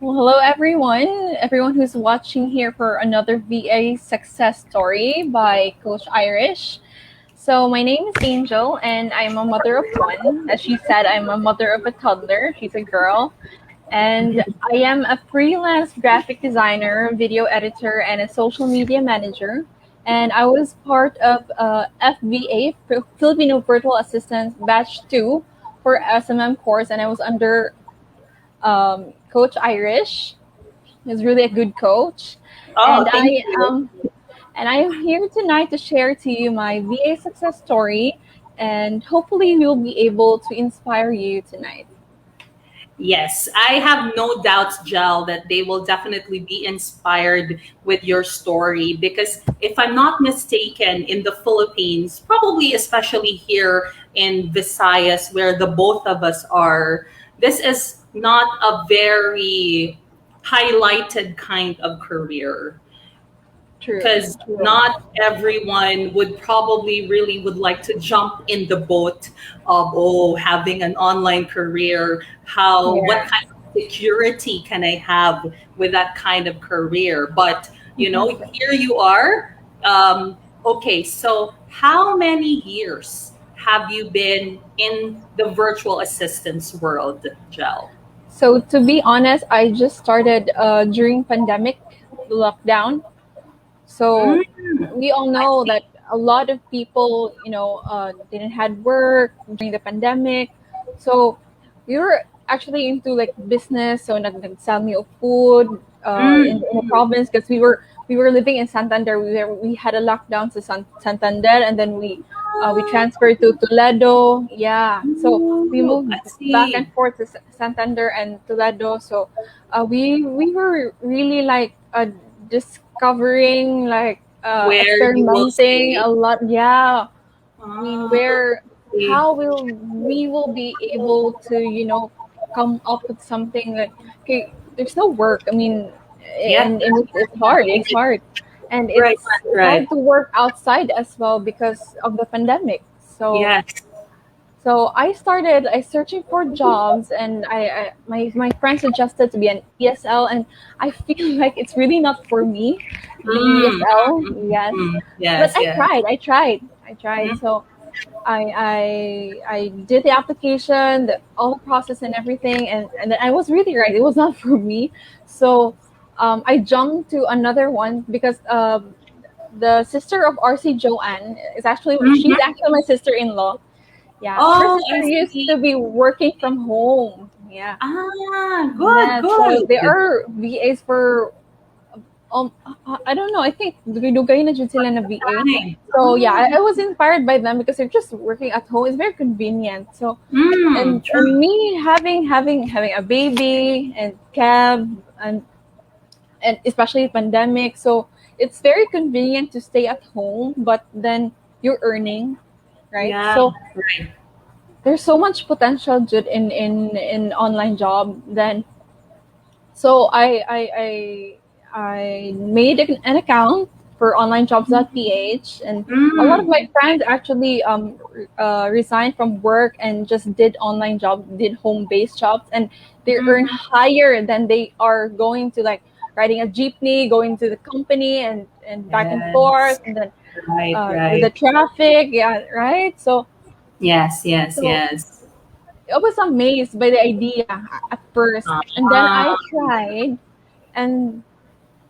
Well, hello everyone who's watching here for another VA success story by Coach Irish. So my name is Angel and I'm a mother of one. As she said, I'm a mother of a toddler. She's a girl. And I am a freelance graphic designer, video editor, and a social media manager. And I was part of FVA, Filipino Virtual Assistant Batch 2 for SMM course, and I was under Coach Irish. He's really a good coach, Oh, and thank I you. am and I am here tonight to share to you my VA success story, and hopefully we'll be able to inspire you tonight. Yes, I have no doubts, Jel, that they will definitely be inspired with your story because if I'm not mistaken, in the Philippines, probably especially here in Visayas, where the both of us are, this is not a very highlighted kind of career. True, Because true. not everyone would probably really would like to jump in the boat of having an online career. How what Yeah. kind of security can I have with that kind of career? But Exactly. here you are. Okay, so how many years have you been in the virtual assistance world, Gel? So to be honest, I just started during pandemic lockdown. Mm, So we all I know that see. a lot of people, didn't had work during the pandemic. So we were actually into like business. So nagsell me of food Mm, in the province because we were living in Santander. We had a lockdown to Santander, and then we transferred to Toledo. Yeah, so we moved I back and see. forth to Santander and Toledo. So we were really like discovering, like Where you will experimenting stay. a lot. Yeah, I mean, Ah, where see. how will we will be able to come up with something that, okay, there's no work. I mean, Yeah, and it's hard. It's hard, and right, it's right. hard to work outside as well because of the pandemic. So Yes. I started I searching for jobs, and my friend suggested to be an ESL, and I feel like it's really not for me, being Mm, ESL. Yes, but yes, I yes. tried. I tried. Mhm. So I did the application, all the process and everything, and then I was really right. It was not for me. So I jumped to another one because the sister of RC Joanne is actually Mhm. she's actually my sister-in-law. Yeah, her Oh, sister I used see. to be working from home. Yeah. Ah, good, Yeah, so they good. are VAs for I don't know. I think dugay na jud sila na VA. Fine. So yeah, Ah, I was inspired by them because they're just working at home. It's very convenient. So and true. me having a baby and cab and especially pandemic, so it's very convenient to stay at home, but then you're earning, right? Yeah, So right. there's so much potential Jude, in online job. Then so I made an account for onlinejobs.ph, and a lot of Mm, my friends actually resigned from work and just did online job, did home based jobs, and they earn mhm. higher than they are going to, like, riding a jeepney, going to the company, and back and forth, Yes, and then right, with the right. traffic. Yeah, right. Yes, yes, So yes. I was amazed by the idea at first, and then Ah, I tried, and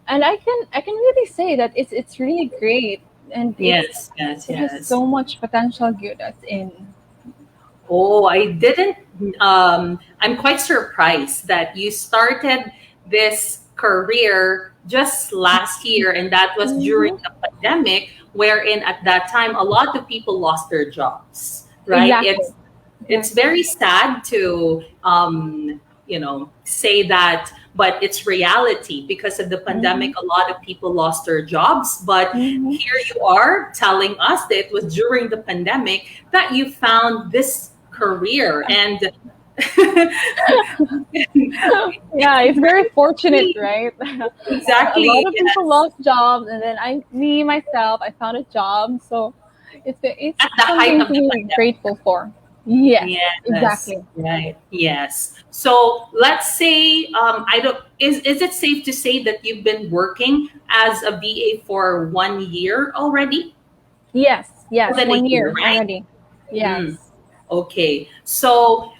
I can really say that it's really great, and yes, yes, it has yes. so much potential good as in. Oh, I didn't. I'm quite surprised that you started this career just last year, and that was during Hmm. the pandemic, wherein at that time a lot of people lost their jobs. Right? Exactly, It's exactly. very sad to say that, but it's reality because of the Hmm. pandemic. A lot of people lost their jobs, but Hmm. here you are telling us that it was during the pandemic that you found this career, and Yeah, it's it's very very fortunate, sweet. right? A lot Exactly, of people yes. lost jobs, and then me myself, I found a job. So it's At the height something of to the be pandemic. grateful for. Yes, Yes, exactly. right. Yes. So let's say I don't is it safe to say that you've been working as a VA for 1 year already? Yes, More yes, than a one year, year right? already. Mm, Yes. okay. So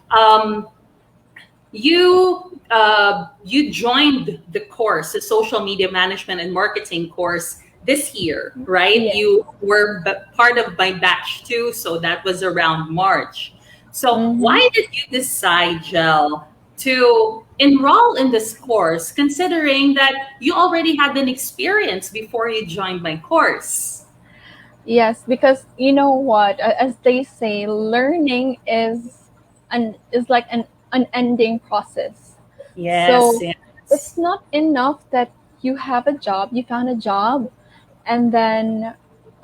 you joined the course, the social media management and marketing course this year, right? Yes. You were part of my batch too, so that was around March. So Mm-hmm. why did you decide, Jel, to enroll in this course, considering that you already had an experience before you joined my course? Yes, because you know what, as they say, learning is like an unending process. Yes, So it's yes. not enough that you have a job, you found a job, and then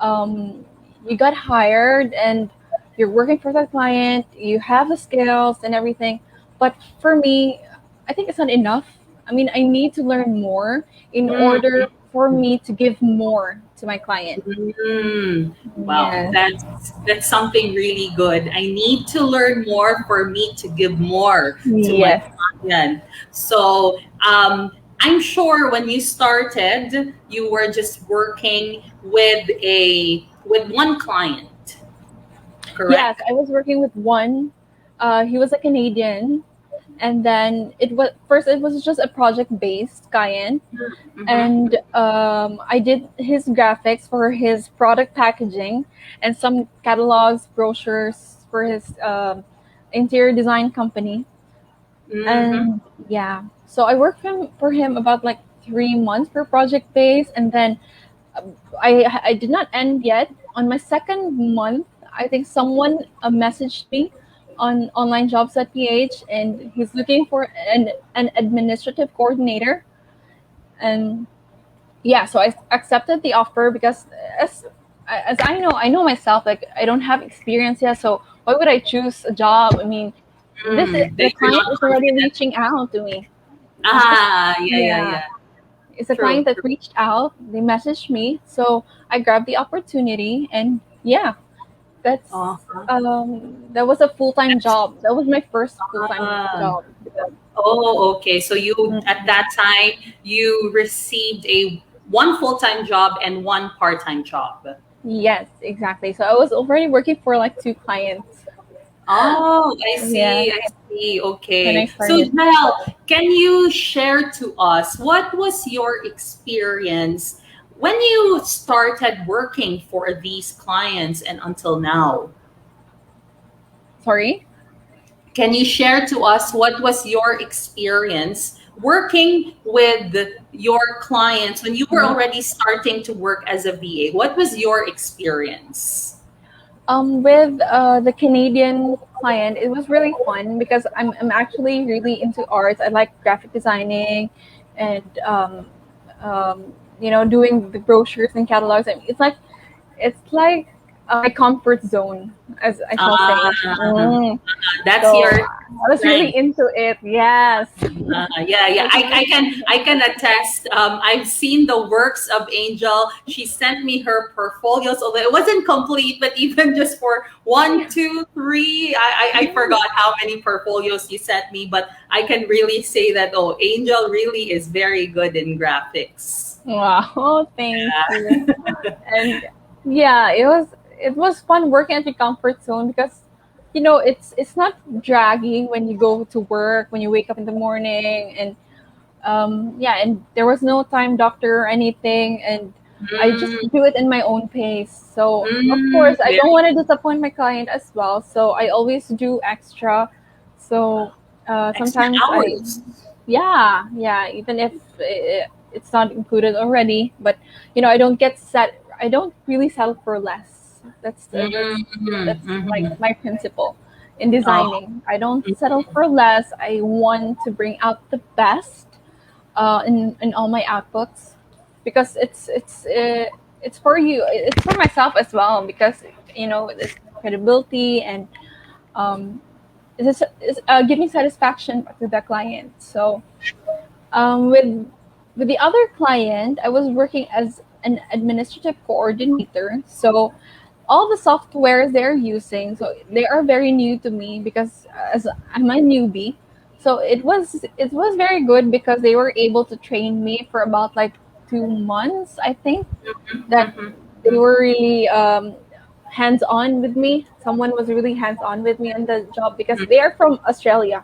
um, you got hired and you're working for that client, you have the skills and everything. But for me, I think it's not enough. I mean, I need to learn more in Mm. order for me to give more to my client. Mm, wow, Yes. that's something really good. I need to learn more for me to give more to my Yes. client. So I'm sure when you started, you were just working with one client, Yes, correct? I was working with one. He was a Canadian, and then it was just a project based client, Mm-hmm. and I did his graphics for his product packaging and some catalogs, brochures for his interior design company. Mm-hmm. And yeah, so I worked for him about like 3 months for project base, and then I did not end yet. On my second month, I think someone messaged me on onlinejobs.ph, and he's looking for an administrative coordinator. And yeah, so I accepted the offer because as I know myself, like I don't have experience yet, so why would I choose a job? I mean, Mm, the you're client not is already confident. reaching out to me. It's just Ah, yeah, yeah, yeah, yeah. it's a client True, that true. reached out. They messaged me, so I grabbed the opportunity, and yeah, Uh-huh. that was a full time job. That was my first full time Ah. job. Oh, okay. So you at Mm-mm. that time you received a one full-time job and one part-time job. Yes, exactly. So I was already working for like two clients. Oh, I Yeah, see. I see. when I Okay. So started. Mel, can you share to us what was your experience when you started working for these clients and until now? Sorry. Can you share to us what was your experience working with your clients when you were already starting to work as a VA? What was your experience? With the Canadian client, it was really fun because I'm actually really into arts. I like graphic designing and doing the brochures and catalogs. I mean, it's like my comfort zone, as I shall say. Ah, that's So your I was really strength. into it. Yes. Yeah, yeah. That's my I can attest. I've seen the works of Angel. She sent me her portfolios, although it wasn't complete, but even just for one, two, three, I forgot how many portfolios you sent me, but I can really say that, oh, Angel really is very good in graphics. Wow. Thank you. And yeah, it was fun working at your comfort zone because it's not dragging when you go to work, when you wake up in the morning, and yeah, and there was no time doctor or anything, and I just Mm, do it in my own pace. So of mm, course I don't very want to disappoint my client as well, so I always do extra. So extra sometimes I hours. yeah, even if it's not included already, but I don't really settle for less. That's like Mm-hmm. my principle in Oh, designing. I don't settle for less. I want to bring out the best in all my outputs because it's for you. It's for myself as well because it's credibility and um, it's giving satisfaction to the client. So with the other client, I was working as an administrative coordinator. So all the softwares they're using, so they are very new to me because as I'm a newbie. So it was very good because they were able to train me for about like 2 months, I think, that Mhm. they were really hands on with me. Someone was really hands on with me on the job because they are from Australia,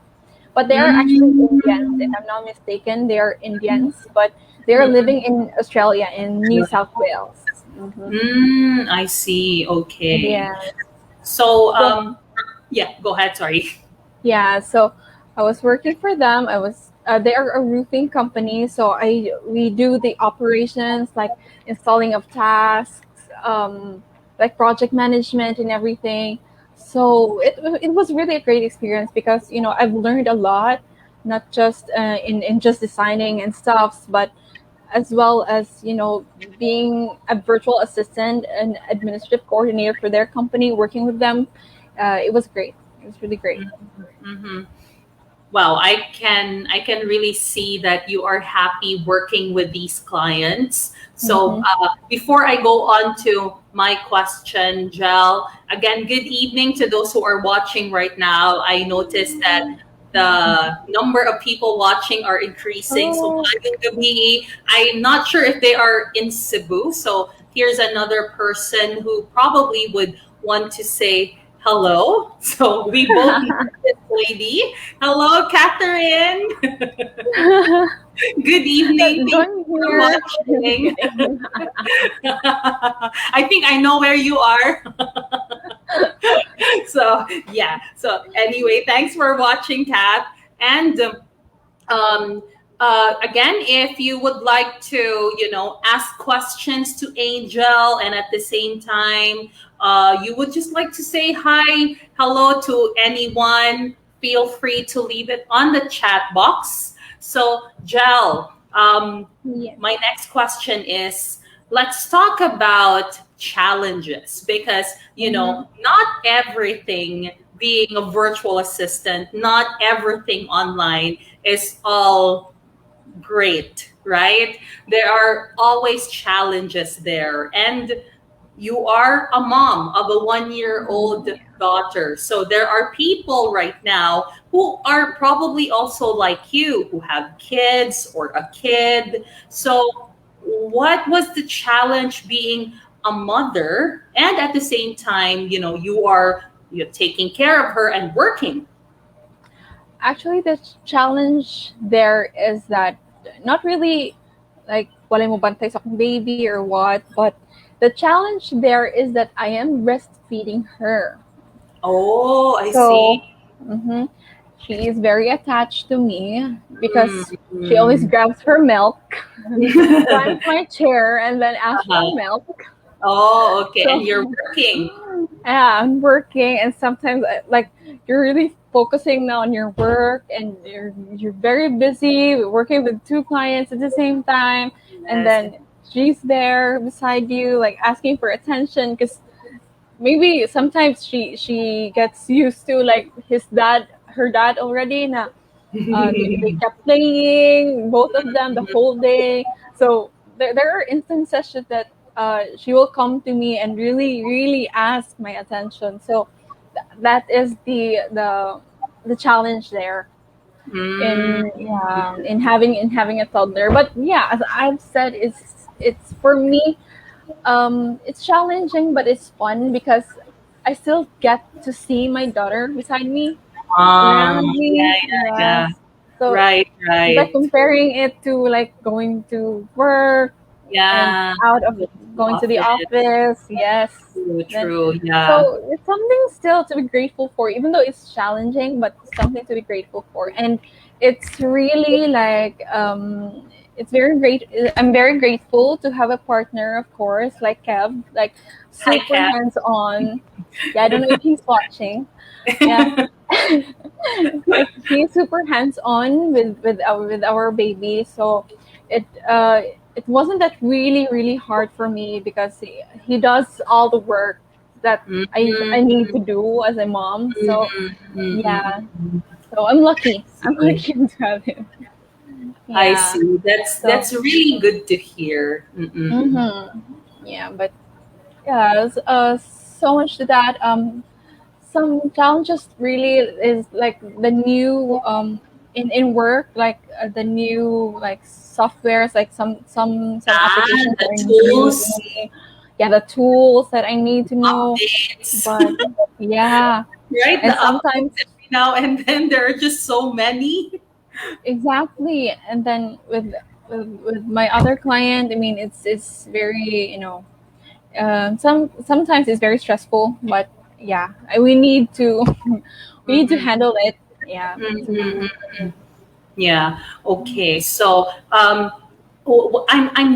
but they are actually Indians. If Mm. I'm not mistaken, they are Indians, but they are living in Australia in New South Wales. Hmm. I see. Okay. Yeah. So, So yeah, go ahead. Sorry. yeah, so I was working for them. They are a roofing company, so I we do the operations like installing of tasks, like project management and everything. So it was really a great experience because I've learned a lot, not just in just designing and stuff, but as well as being a virtual assistant and administrative coordinator for their company, working with them. It was great. It was really great. Mm-hmm. Well, I can really see that you are happy working with these clients. So Hmm. before I go on to my question, Jel, again, good evening to those who are watching right now. I noticed that the number of people watching are increasing. So Oh. I'm not sure if they are in Cebu. So here's another person who probably would want to say hello. So we both know this lady. Hello, Catherine. Good evening. Let's Thank join you for here. watching. I think I know where you are. So, yeah. So, anyway, thanks for watching, Kat. And um, again, if you would like to, ask questions to Angel, and at the same time, you would just like to say hi, hello to anyone, feel free to leave it on the chat box. So, Jel, Yes. my next question is, let's talk about challenges because, Hmm. not everything being a virtual assistant, not everything online is all great, right? There are always challenges there. And you are a mom of a 1 year old daughter. So there are people right now who are probably also like you, who have kids or a kid. So, what was the challenge being a mother and at the same time, you're taking care of her and working? Actually, the challenge there is that not really like wala mo bantay sa akong baby or what, but the challenge there is that I am breastfeeding her. Oh, I So, see. mhm, she is very attached to me because she always Mm. grabs her milk, climbs my chair, and then asks for Uh-huh. milk. Oh, okay. And you're So working. yeah, I'm working, and sometimes like you're really focusing now on your work, and you're very busy working with two clients at the same time, and Yes. then she's there beside you, like asking for attention because maybe sometimes she gets used to like her dad already. Na they kept playing both of them the whole day. So there are instances that she will come to me and really really ask my attention. So that is the challenge there Mm. in having a toddler. But yeah, as I've said, it's for me, it's challenging, but it's fun because I still get to see my daughter beside me, around Yeah, me. yeah, yeah. Yes. So Right, it's like right. comparing it to like going to work and Yeah. out of The going to the office. office. Yes. True, Then true. Yeah. so it's something still to be grateful for, even though it's challenging, but something to be grateful for. And it's really like it's very great. I'm very grateful to have a partner, of course, like Kev, like Hi, super Kat. hands on. Yeah, I don't know if he's watching. Yeah, like he's super hands on with our baby. So it uh it wasn't that really really hard for me because he does all the work that I Mhm, need to do as a mom. So mhm, yeah, mhm. so I'm lucky. I'm See. lucky to have him. I Yeah. see. That's So that's really good to hear. Mm-mm. yeah, but yeah, so much to that. Some challenges really is like the new in work, like the new like softwares, like some Ah, applications the are new to tools, me. Yeah, the tools that I need to know. updates, But yeah, right? The and updates sometimes every now and then. There are just so many. exactly, and then with my other client, I mean, it's very, sometimes it's very stressful, but yeah, we need to we need to Mm-hmm. handle it. Yeah, Mm-hmm. to Yeah. Okay. So, I'm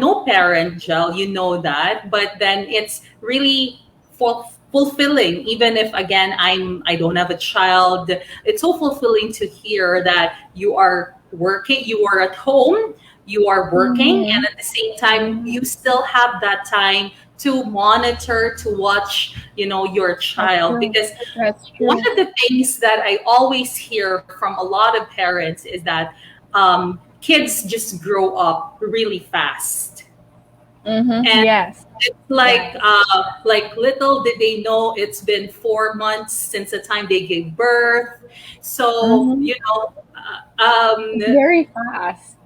no parent, Jel. You know that, but then it's really fulfilling. Even if again I don't have a child, it's so fulfilling to hear that you are working, you are at home, you are working, and Mhm. at the same time Mhm. you still have that time to monitor, to watch, your That's child, true. because That's one true. of the things that I always hear from a lot of parents is that kids just grow up really fast, Mm-hmm. and Yes. it's Yeah. like little did they know it's been 4 months since the time they gave birth. So Mm-hmm. It's um, very fast.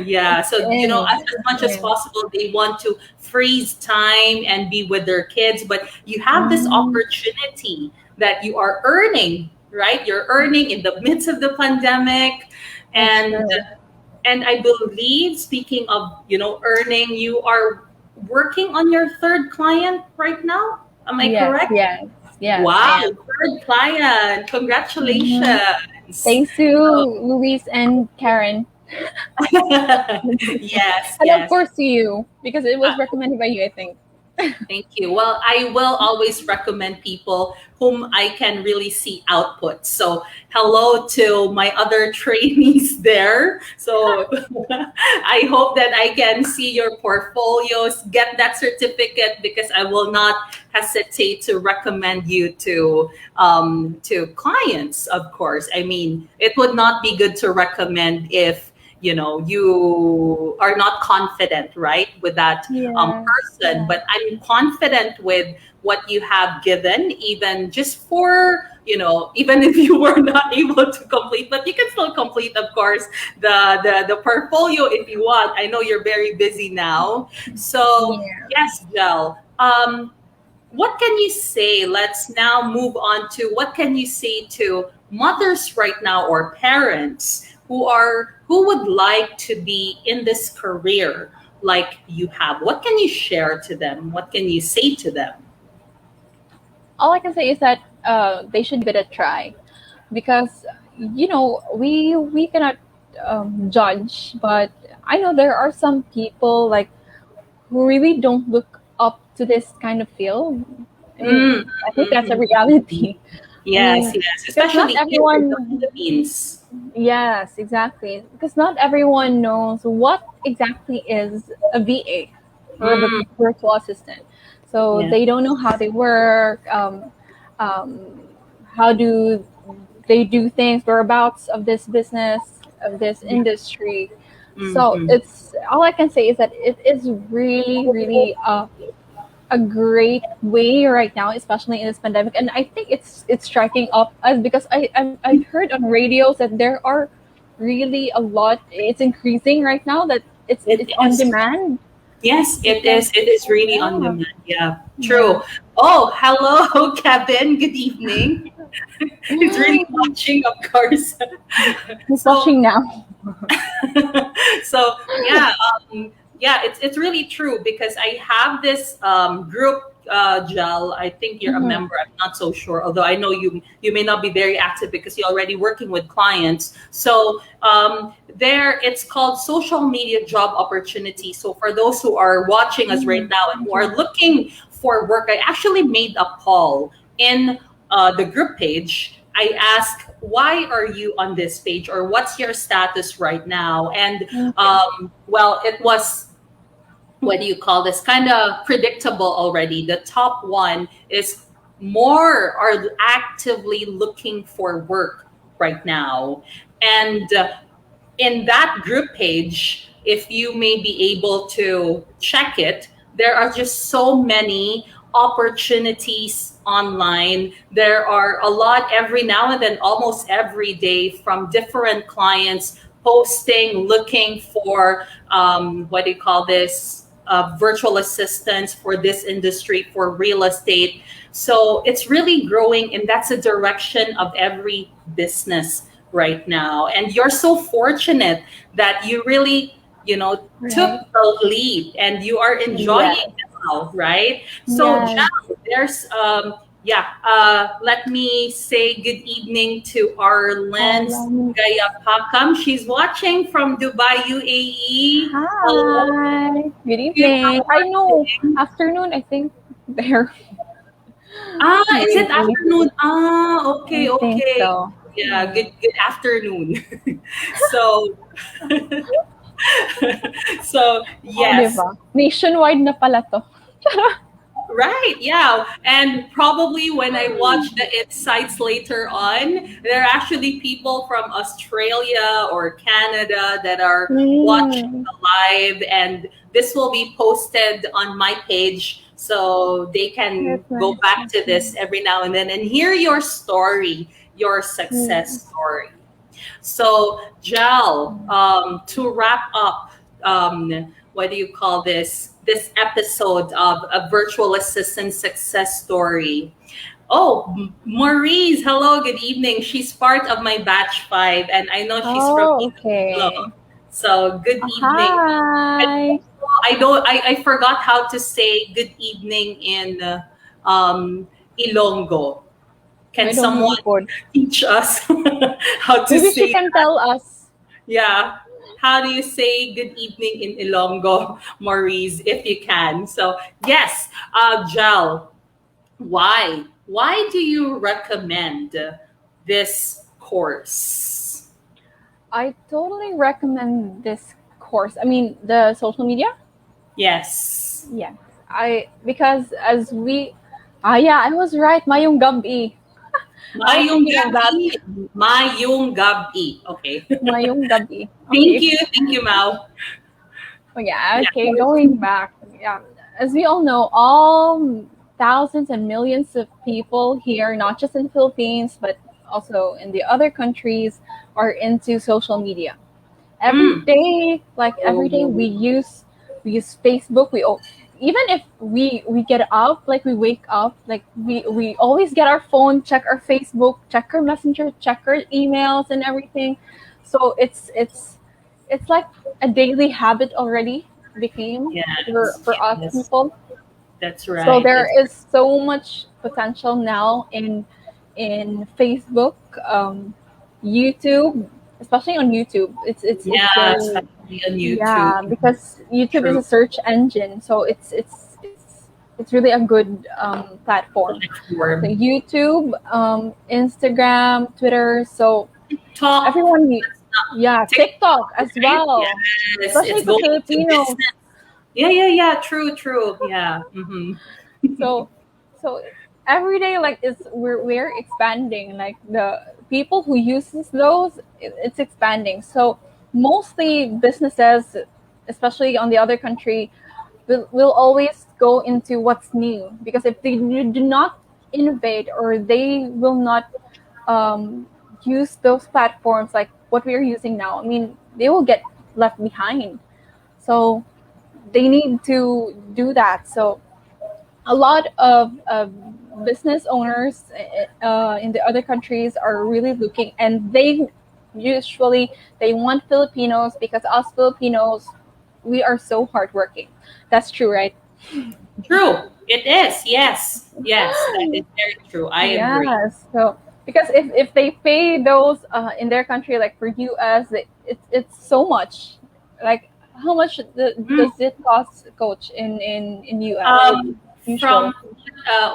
yeah, so It as much as is. possible they want to freeze time and be with their kids, but you have this Mm-hmm. opportunity that you are earning, right? You're earning in the midst of the pandemic. That's and true. and I believe, speaking of earning, you are working on your third client right now, am I Yes. correct? Yes. Yes. I Wow, am. third client, Mm-hmm. congratulations. Thanks to Luis and Karen, Yes, and of yes. course to you because it was recommended by you, I think. Thank you. Well, I will always recommend people whom I can really see output. So, hello to my other trainees there. So, I hope that I can see your portfolios, get that certificate, because I will not hesitate to recommend you to clients. Of course, I mean, it would not be good to recommend if you are not confident, right, with that Yes. person. Yeah. But I'm confident with what you have given, even just for, even if you were not able to complete, but you can still complete, of course, the portfolio if you want. I know you're very busy now. So, Yeah. yes, Jel. What can you say? Let's now move on to what can you say to mothers right now, or parents who would like to be in this career like you have. What can you share to them? What can you say to them? All I can say is that they should give it a try because we cannot judge, but I know there are some people like who really don't look up to this kind of field. I mean, Mm, I think that's a reality. I yes, mean, yes, because not especially here in the everyone, Philippines. yes, exactly. Because not everyone knows what exactly is a VA or a Mm, virtual assistant. So yeah. they don't know how they work, um, how do they do things, whereabouts of this business, of this industry. So Mm-hmm. it's all I can say is that it is really, really a great way right now, especially in this pandemic. And I think it's striking up us because I've heard on radios that there are really a lot. It's increasing right now that It it's on is. demand Yes, it because is. It is really on yeah, demand. Yeah, yeah. true. Oh, hello, Kevin. Good evening. He's really watching, of course. Who's So, watching now? so yeah, yeah, it's really true because I have this group, Gel. I think you're a Hmm. member. I'm not so sure, although I know you may not be very active because you're already working with clients. So there, it's called social media job opportunity. So for those who are watching us right Hmm. now and who are looking for work, I actually made a poll in the group page. I ask, why are you on this page, or what's your status right now? And Okay. well, it was, what do you call this, kind of predictable already. The top one is more are actively looking for work right now. And in that group page, if you may be able to check it, there are just so many opportunities online. There are a lot every now and then, almost every day, from different clients posting, looking for what do you call this? Virtual assistants for this industry, for real estate. So it's really growing, and that's a direction of every business right now. And you're so fortunate that you really, took Right. the lead and you are enjoying Yes. it now, right? So, Yes. Jal, yeah, let me say good evening to Arlen Um, Gayapakam. She's watching from Dubai, UAE. Hello, Hi. Good thank you evening. for I know. watching. Afternoon, I think they're Is it maybe. afternoon? Okay, I think okay. so. Yeah, Yeah. good afternoon. So, so Oh, di yes. ba? Nationwide na pala to. Right, yeah. And probably when I watch the insights later on, there are actually people from Australia or Canada that are watching Mm. the live, and this will be posted on my page so they can That's go nice. back That's to this nice. every now and then and hear your story, your Yeah. success story. So, Jal, to wrap up, what do you call this? This episode of a virtual assistant success story. Oh, Maurice, hello, good evening. She's part of my batch 5, and I know she's from Oh, Iloilo. okay. So, good evening. And Hi. also, I forgot how to say good evening in Ilonggo. Can I don't know someone po. teach us how to Maybe she say can that? tell us. Yeah. How do you say good evening in Ilonggo, Maurice, if you can? So, yes, Jal, why? Why do you recommend this course? I totally recommend this course. I mean, the social media. Yes. Yeah. I because as we yeah, I was right. Mayong gabi. I was Mayong thinking of that. gabi. Mayong gabi. Okay. Mayong gabi. Thank Okay. you. Thank you, Mao. Oh yeah, Yeah. okay, going back. Yeah. As we all know, all thousands and millions of people here, not just in the Philippines, but also in the other countries, are into social media. Mm. Every day we use Facebook. Even if we get up, like we wake up, like we always get our phone, check our Facebook, check our messenger, check our emails and everything. So it's like a daily habit already became for Yes. us Yes. people. That's So right. there That's is so much potential now in Facebook, YouTube, especially on YouTube. It's yeah, very, especially on YouTube. yeah, because YouTube is True. a search engine, so it's really a good platform. So Platform. YouTube, Instagram, Twitter. So Talk. everyone, Not yeah, TikTok, TikTok as right? well, Yes, especially it's the going into Filipinos. business. Yeah, yeah, yeah. True, true. Yeah. So so every day, like, we're expanding, like the people who uses those, it's expanding. So mostly businesses, especially on the other country, will always go into what's new, because if they do not innovate, or they will not um, use those platforms like what we are using now, I mean, they will get left behind. So they need to do that. So a lot of business owners in the other countries are really looking, and usually they want Filipinos, because us Filipinos, we are so hardworking. That's true, right? True. It is. Yes. Yes. That is very true. I agree. Yes. So because if they pay those in their country, like for US, it's so much. Like, how much Mm. does it cost, coach, in US Um, usually? from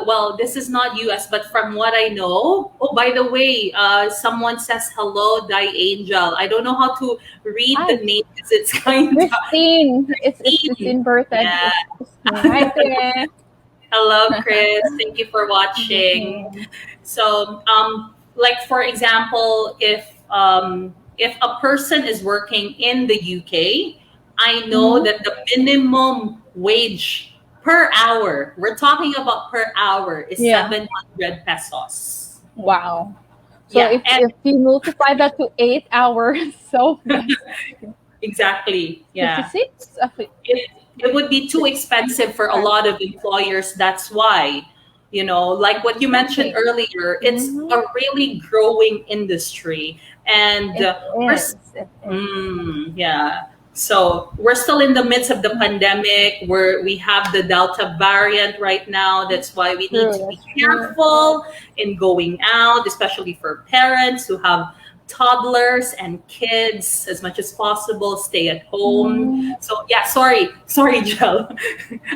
well, this is not US, but from what I know. Oh, by the way, someone says hello, Di Angel. I don't know how to read the Hi. name because it's It's kind of Christine. It's mean. inverted. Yeah. It's Christine. Hi there. Hello, Chris. Thank you for watching. Okay. So, like for example, if a person is working in the UK, I know Mhm. that the minimum wage per hour. We're talking about per hour is Yeah. 700 pesos. Wow. So Yeah, and if you multiply that to 8 hours, so that's exactly. Yeah. 56. It would be too expensive for a lot of employers. That's why, like what you mentioned Exactly. earlier, it's Hmm. a really growing industry. And It we're is. It is. yeah. So we're still in the midst of the pandemic where we have the Delta variant right now. That's why we need True. to be That's true. careful in going out, especially for parents who have toddlers and kids. As much as possible, stay at home. Mm, So yeah, sorry, Jill.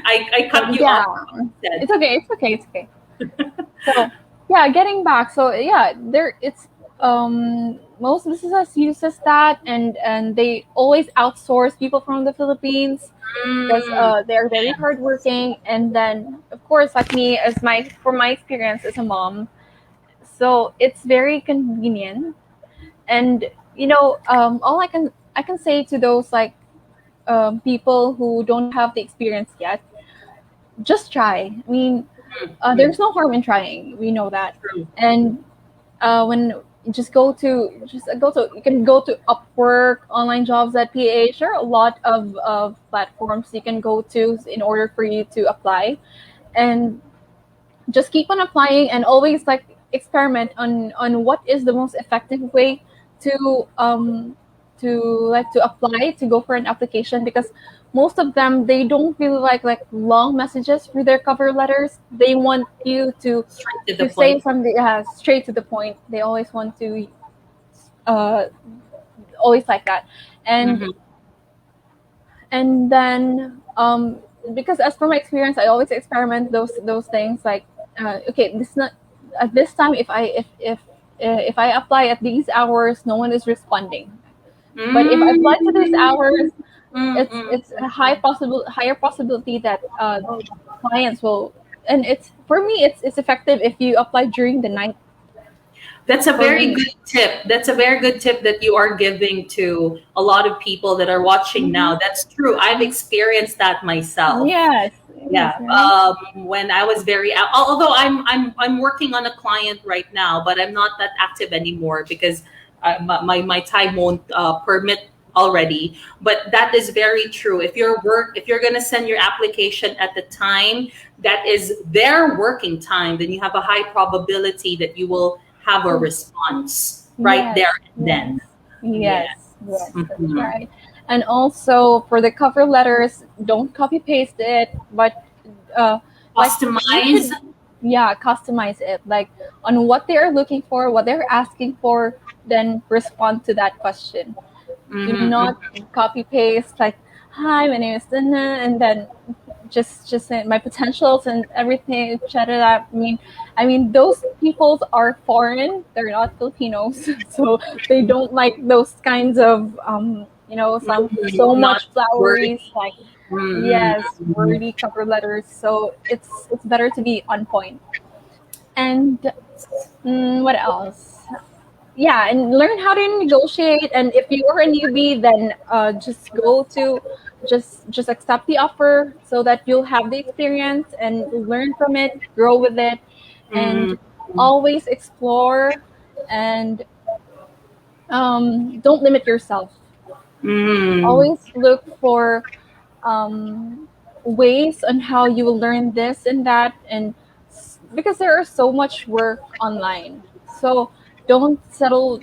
I cut you yeah. off. Said. It's okay. It's okay. It's okay. So yeah, getting back. So yeah, there it's most businesses uses that, and they always outsource people from the Philippines because Mm, they're very hardworking. And then of course, like me, as my from my experience as a mom, so it's very convenient. And all I can say to those like people who don't have the experience yet, just try. I mean, mm, there's no harm in trying. We know that. true. And when just go to you can go to Upwork, online jobs at PH. There are a lot of platforms you can go to in order for you to apply, and just keep on applying and always like experiment on what is the most effective way to to apply to go for an application, because most of them, they don't really like long messages for their cover letters. They want you to Straight to the to say point. something, straight to the point. They always want to uh always like that. and Mm-hmm. and then because as per my experience, I always experiment those things like, okay, this not at this time, if I apply at these hours, no one is responding. But if I apply to these Mm, hours, mm, mm. it's a higher possibility that clients will. And it's for me, it's effective if you apply during the night. That's a For very me. good tip. That's a very good tip that you are giving to a lot of people that are watching Hmm. now. That's true. I've experienced that myself. Yes, yes, Yeah. right. When I was although I'm working on a client right now, but I'm not that active anymore because my time won't permit already. But that is very true. If you're gonna send your application at the time that is their working time, then you have a high probability that you will have a response right Yes, there and yes, then. yes, Yes. yes, that's Mhm. right. And also for the cover letters, don't copy paste it, but uh, like you Customize. should, yeah, customize it like on what they are looking for, what they're asking for, then respond to that question. Do not Mm-hmm. copy paste like, "Hi, my name is Dana," and then just say my potentials and everything. Chat it up. I mean, those peoples are foreign. They're not Filipinos, so they don't like those kinds of some so Not much flowery, worthy. like, yes, Mm-mm. wordy cover letters. So it's better to be on point. And what else? Yeah, and learn how to negotiate. And if you are a newbie, then just accept the offer so that you'll have the experience and learn from it, grow with it, Mm, and always explore. And don't limit yourself. mm, Always look for um, ways on how you will learn this and that, and because there are so much work online. So don't settle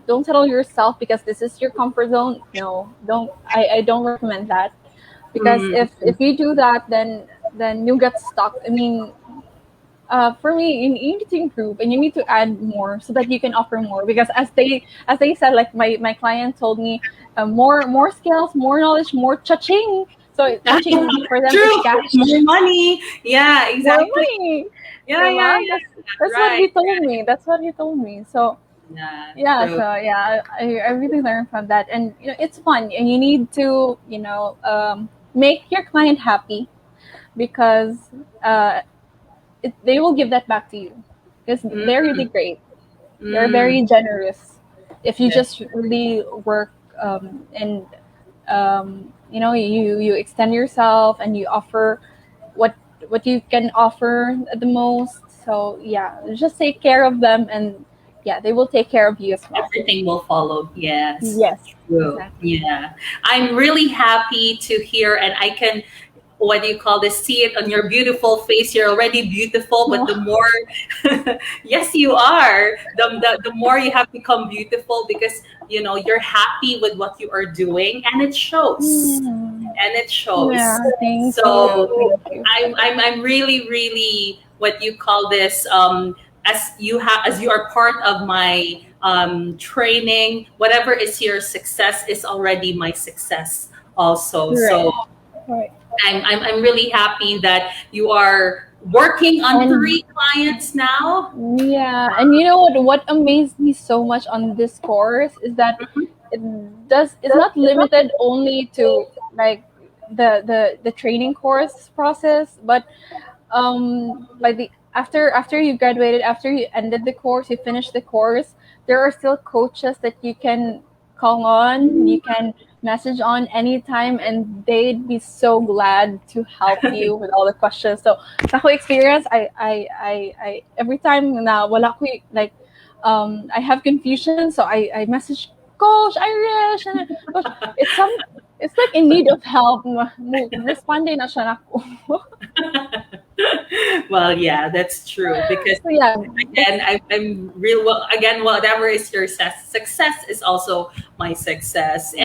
don't settle yourself because this is your comfort zone. No, I don't recommend that, because mm. if you do that, then you get stuck. I mean, for me, you need to improve and you need to add more so that you can offer more, because as they said, like my client told me, more skills, more knowledge, more cha-ching. So cha-ching for them is True. cash. More money. Yeah, More exactly. money. Yeah, yeah, Diba? yeah. That's what Right. he told me. That's what he told me. So Yeah, yeah, true. so yeah, I really learned from that. And it's fun, and you need to make your client happy, because uh, they will give that back to you, because they're Mm, really great. They're mm. very generous if you That's just really work, and you extend yourself and you offer what you can offer at the most. So yeah, just take care of them, and yeah, they will take care of you as well. Everything will follow. Yes, Yes, true. exactly. Yeah. I'm really happy to hear, and I can, what do you call this, see it on your beautiful face. You're already beautiful, but the Oh, more, yes, you are, the more you have become beautiful because, you're happy with what you are doing, and it shows. mm, And it yeah, shows. thank you, So thank you. I'm really, really, what you call this, as you are part of my training, whatever is your success is already my success also. Right, So right. I'm really happy that you are working on And 3 clients now. yeah, and you know what? What amazed me so much on this course is that it it's not limited only to like the training course process, but like the after you graduated, after you ended the course, you finished the course, there are still coaches that you can call on, you can message on anytime, and they'd be so glad to help you with all the questions. So sa ko experience, I every time na wala ko like I have confusion, so I message Coach Irish, and Coach, it's some it's like in need of help. Responding na siya nako. Well, yeah, that's true because So yeah, again, that's I'm real well. Again, whatever is your success is also my success.